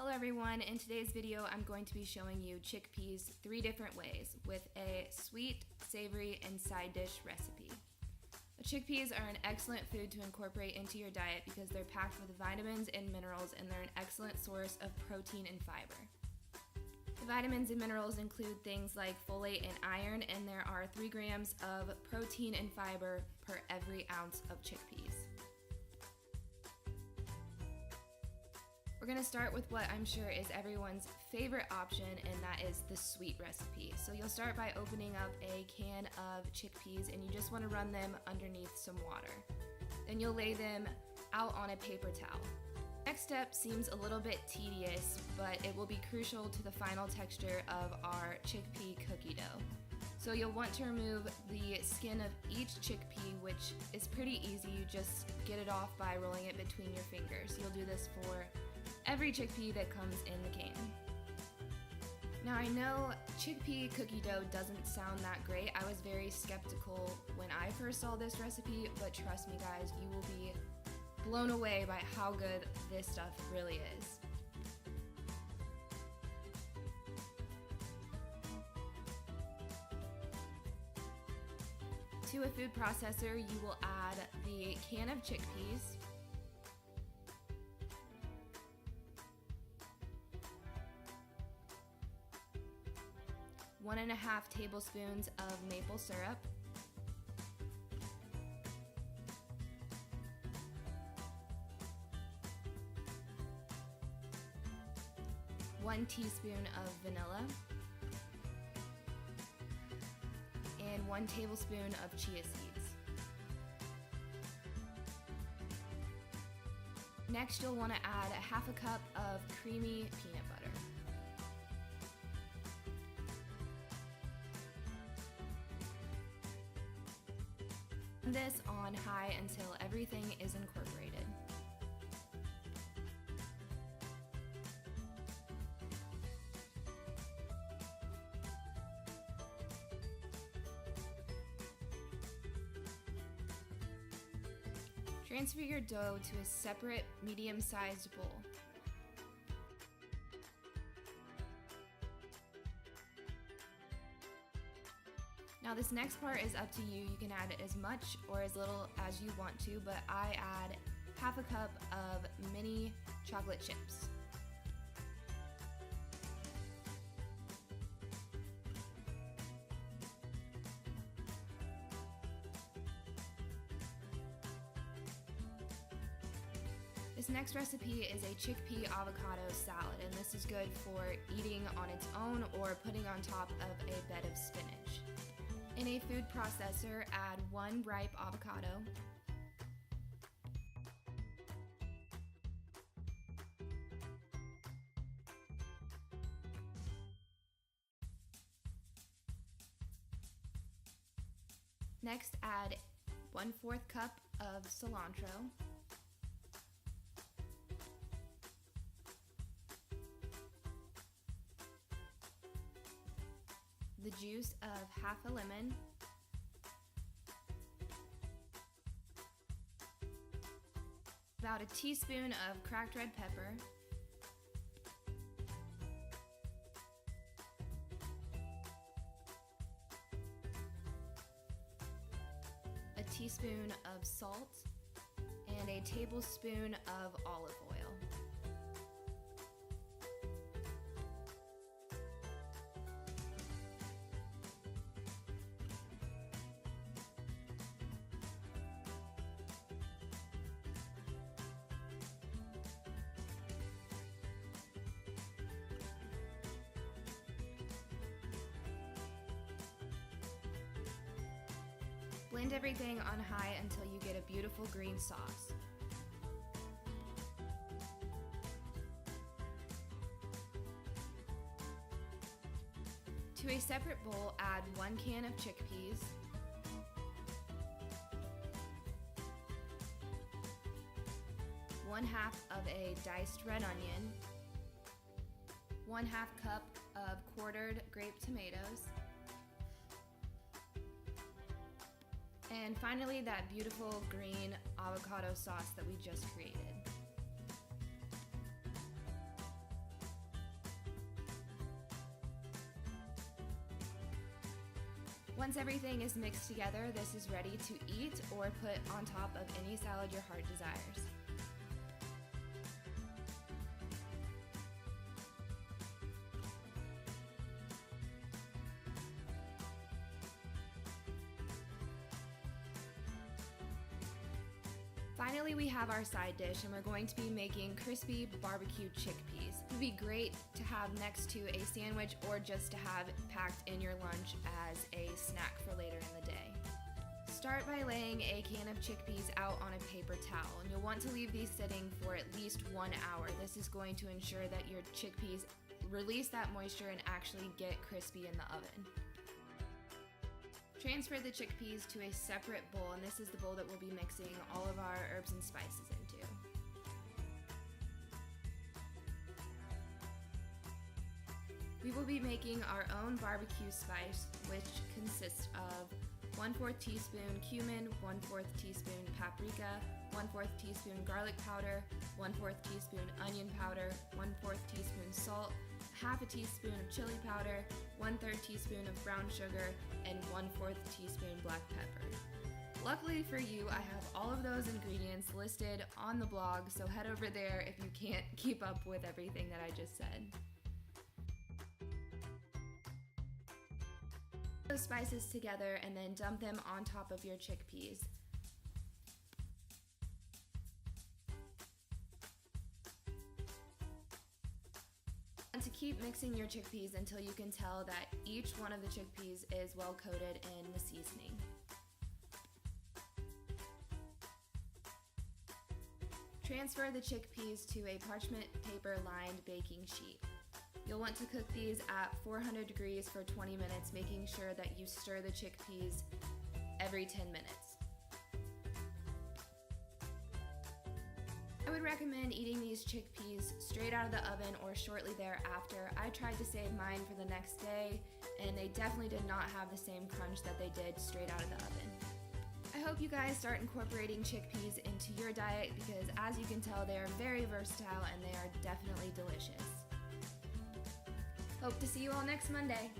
Hello everyone, in today's video I'm going to be showing you chickpeas 3 different ways with a sweet, savory, and side dish recipe. The chickpeas are an excellent food to incorporate into your diet because they're packed with vitamins and minerals and they're an excellent source of protein and fiber. The vitamins and minerals include things like folate and iron, and there are 3 grams of protein and fiber per every ounce of chickpeas. We're going to start with what I'm sure is everyone's favorite option, and that is the sweet recipe. So you'll start by opening up a can of chickpeas and you just want to run them underneath some water. Then you'll lay them out on a paper towel. Next step seems a little bit tedious, but it will be crucial to the final texture of our chickpea cookie dough. So you'll want to remove the skin of each chickpea, which is pretty easy. You just get it off by rolling it between your fingers. You'll do this for every chickpea that comes in the can. Now I know chickpea cookie dough doesn't sound that great. I was very skeptical when I first saw this recipe, but trust me guys, you will be blown away by how good this stuff really is. To a food processor, you will add the can of chickpeas, one and a half tablespoons of maple syrup, one teaspoon of vanilla, and 1 tablespoon of chia seeds. Next, you'll want to add a half a cup of creamy peanut butter. This on high until everything is incorporated. Transfer your dough to a separate medium-sized bowl. Now this next part is up to you. You can add as much or as little as you want to, but I add half a cup of mini chocolate chips. This next recipe is a chickpea avocado salad, and this is good for eating on its own or putting on top of a bed of spinach. In a food processor, add 1 ripe avocado, next add 1/4 cup of cilantro, the juice of half a lemon, about a teaspoon of cracked red pepper, a teaspoon of salt, and a tablespoon of olive oil. Blend everything on high until you get a beautiful green sauce. To a separate bowl, add 1 can of chickpeas, one half of a diced red onion, 1/2 cup of quartered grape tomatoes, And finally, that beautiful green avocado sauce that we just created. Once everything is mixed together, this is ready to eat or put on top of any salad your heart desires. Finally, we have our side dish, and we're going to be making crispy barbecue chickpeas. It would be great to have next to a sandwich or just to have packed in your lunch as a snack for later in the day. Start by laying a can of chickpeas out on a paper towel, and you'll want to leave these sitting for at least 1 hour. This is going to ensure that your chickpeas release that moisture and actually get crispy in the oven. Transfer the chickpeas to a separate bowl, and this is the bowl that we'll be mixing all of our herbs and spices into. We will be making our own barbecue spice, which consists of 1/4 teaspoon cumin, 1/4 teaspoon paprika, 1/4 teaspoon garlic powder, 1/4 teaspoon onion powder, 1/4 teaspoon salt, 1/2 teaspoon of chili powder, 1/3 teaspoon of brown sugar, and 1/4 teaspoon black pepper. Luckily for you, I have all of those ingredients listed on the blog, so head over there if you can't keep up with everything that I just said. Those spices together and then dump them on top of your chickpeas. And to keep mixing your chickpeas until you can tell that each one of the chickpeas is well coated in the seasoning. Transfer the chickpeas to a parchment paper lined baking sheet. You'll want to cook these at 400 degrees for 20 minutes, making sure that you stir the chickpeas every 10 minutes. I would recommend eating these chickpeas straight out of the oven or shortly thereafter. I tried to save mine for the next day, and they definitely did not have the same crunch that they did straight out of the oven. I hope you guys start incorporating chickpeas into your diet because, as you can tell, they are very versatile and they are definitely delicious. Hope to see you all next Monday.